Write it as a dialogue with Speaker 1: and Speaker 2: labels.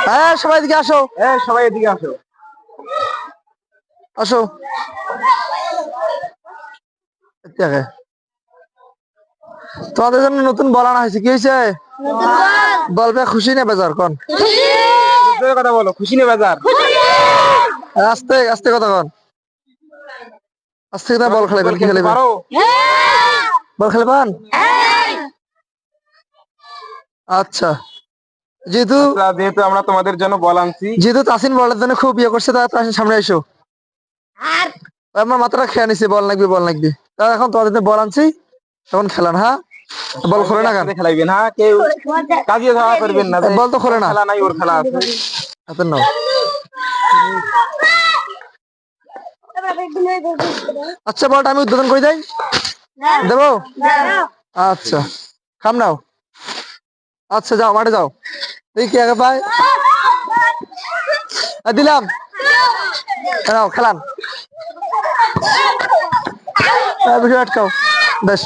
Speaker 1: হ্যাঁ সবাই এদিকে আসো,
Speaker 2: সবাই এদিকে আসো।
Speaker 1: আসো। তোমাদের জন্য নতুন বল আনা হয়েছে, কি হয়েছে? বল পেয়ে খুশি না বেজার কোন?
Speaker 2: কথা বলো, খুশি না বেজার?
Speaker 1: আস্তে আস্তে কথা কন, আস্তে কথা। বল খেলাবেন, কি খেলাবেন?
Speaker 2: পারো?
Speaker 1: বল খেলবেন? আচ্ছা, যেহেতু
Speaker 2: আমরা তোমাদের জন্য বল আনছি,
Speaker 1: যেহেতু তাসিন বলের জন্য খুব ইয়ে করছে, তা তাসিন সামনে এসো। আমার মাথাটা খেয়ে নিছে, বল লাগবে বল লাগবে। তা এখন তোমাদের জন্য বল আনছি, তখন খেলান। হ্যাঁ, বল খোলে না কেন?
Speaker 2: খেলাইবেন। হ্যাঁ, কেউ কাজিয়ে ঝগড়া করবেন না।
Speaker 1: বল তো খোলে না,
Speaker 2: খেলা নাই, ওর খেলা আছে।
Speaker 1: হাতের নাও। আচ্ছা, বলটা আমি উদ্বোধন করে যাই, দেবো? আচ্ছা, খাম নাও। আচ্ছা, যাও মাঠে যাও, দেখি কে আগে পায়। দিলাম, নাও খেলান। আটকাও, বেশ।